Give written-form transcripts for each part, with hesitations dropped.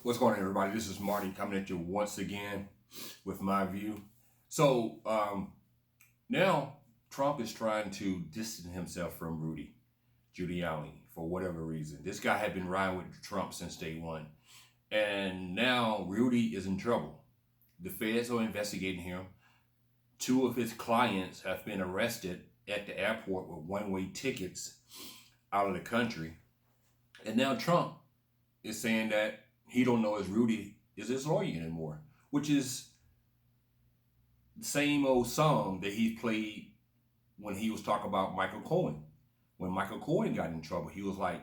What's going on, everybody? This is Marty coming at you once again with my view. So now Trump is trying to distance himself from Rudy Giuliani for whatever reason. This guy had been riding with Trump since day one, and now Rudy is in trouble. The feds are investigating him. Two of his clients have been arrested at the airport with one-way tickets out of the country, and now Trump is saying that he don't know if Rudy is his lawyer anymore, which is the same old song that he played when he was talking about Michael Cohen. When Michael Cohen got in trouble, he was like,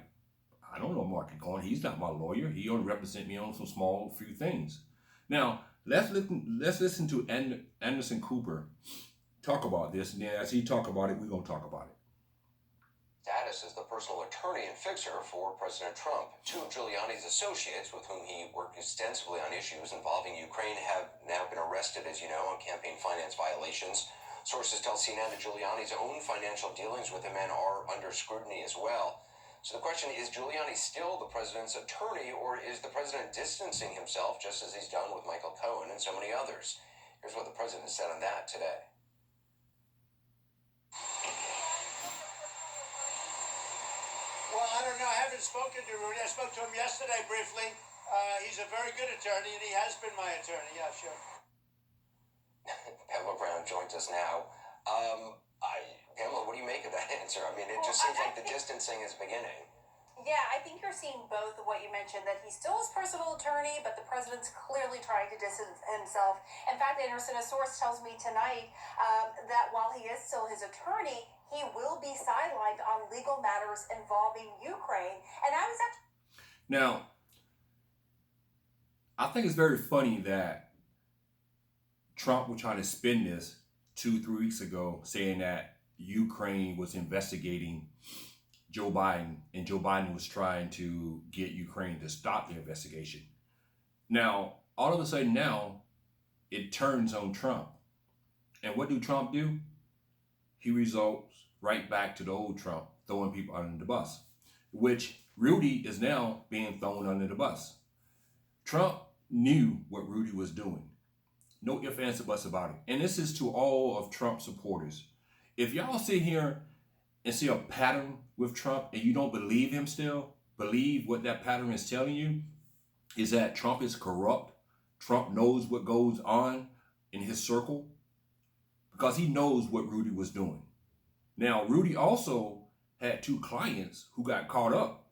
I don't know Michael Cohen. He's not my lawyer. He only represent me on some small few things. Now, let's listen to Anderson Cooper talk about this, and then as he talk about it, we're going to talk about it. Status as the personal attorney and fixer for President Trump. Two of Giuliani's associates, with whom he worked extensively on issues involving Ukraine, have now been arrested, as you know, on campaign finance violations. Sources tell CNN that Giuliani's own financial dealings with the men are under scrutiny as well. So the question is Giuliani still the president's attorney, or is the president distancing himself just as he's done with Michael Cohen and so many others? Here's what the president said on that today. Well, I don't know. I haven't spoken to Rudy. I spoke to him yesterday briefly. He's a very good attorney, and he has been my attorney. Yeah, sure. Pamela Brown joins us now. Pamela, what do you make of that answer? I mean, it just seems like the distancing is beginning. Yeah, I think you're seeing both of what you mentioned, that he's still his personal attorney, but the president's clearly trying to distance himself. In fact, Anderson, a source tells me tonight that while he is still his attorney, he will be sidelined on legal matters involving Ukraine. And I was actually... Now, I think it's very funny that Trump was trying to spin this 2-3 weeks ago, saying that Ukraine was investigating Joe Biden, and Joe Biden was trying to get Ukraine to stop the investigation. Now, all of a sudden now, it turns on Trump. And what do Trump do? He results right back to the old Trump, throwing people under the bus, which Rudy is now being thrown under the bus. Trump knew what Rudy was doing. No ifs, ands, or buts about it. And this is to all of Trump supporters. If y'all sit here and see a pattern with Trump and you don't believe him still, believe what that pattern is telling you, is that Trump is corrupt. Trump knows what goes on in his circle because he knows what Rudy was doing. Now, Rudy also had two clients who got caught up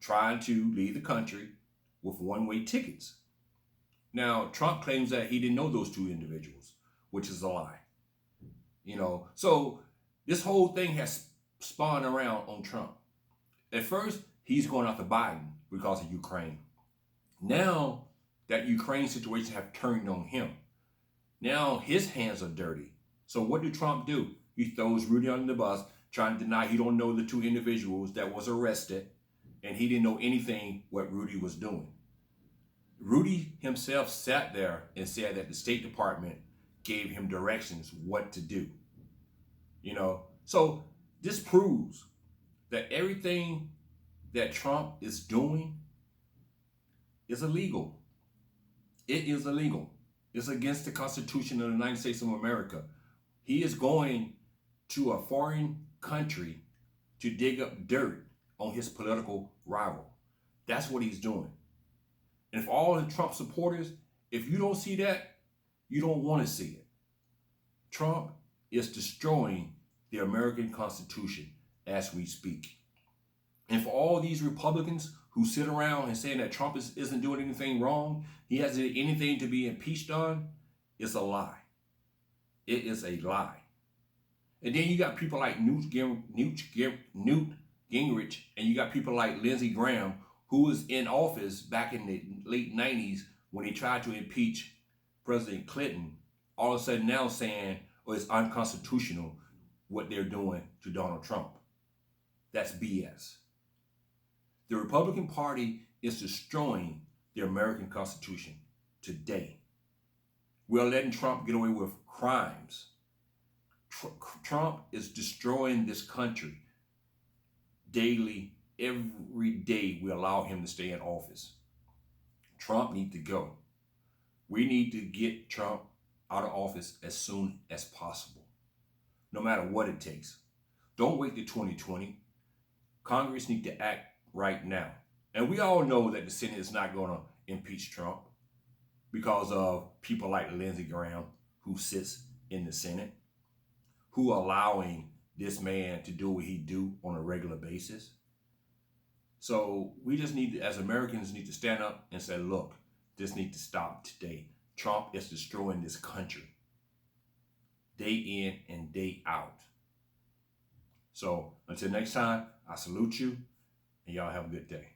trying to leave the country with one-way tickets. Now, Trump claims that he didn't know those two individuals, which is a lie. So this whole thing has spun around on Trump. At first, he's going after Biden because of Ukraine. Now that Ukraine situation have turned on him, now his hands are dirty. So what did Trump do? He throws Rudy under the bus, trying to deny he don't know the two individuals that was arrested, and he didn't know anything what Rudy was doing. Rudy himself sat there and said that the State Department gave him directions what to do. So this proves that everything that Trump is doing is illegal. It is illegal. It's against the Constitution of the United States of America. He is going to a foreign country to dig up dirt on his political rival. That's what he's doing. And for all the Trump supporters, if you don't see that, you don't want to see it. Trump is destroying the American Constitution as we speak. And for all these Republicans who sit around and saying that Trump isn't doing anything wrong, he hasn't anything to be impeached on, it's a lie. It is a lie. And then you got people like Newt Gingrich, and you got people like Lindsey Graham, who was in office back in the late 90s when they tried to impeach President Clinton, all of a sudden now saying, it's unconstitutional what they're doing to Donald Trump. That's BS. The Republican Party is destroying the American Constitution today. We're letting Trump get away with crimes. Trump is destroying this country daily. Every day we allow him to stay in office. Trump needs to go. We need to get Trump out of office as soon as possible, no matter what it takes. Don't wait till 2020. Congress need to act right now. And we all know that the Senate is not going to impeach Trump because of people like Lindsey Graham, who sits in the Senate, who are allowing this man to do what he do on a regular basis. So we just need to, as Americans, need to stand up and say, look, this needs to stop today. Trump is destroying this country day in and day out. So until next time, I salute you and y'all have a good day.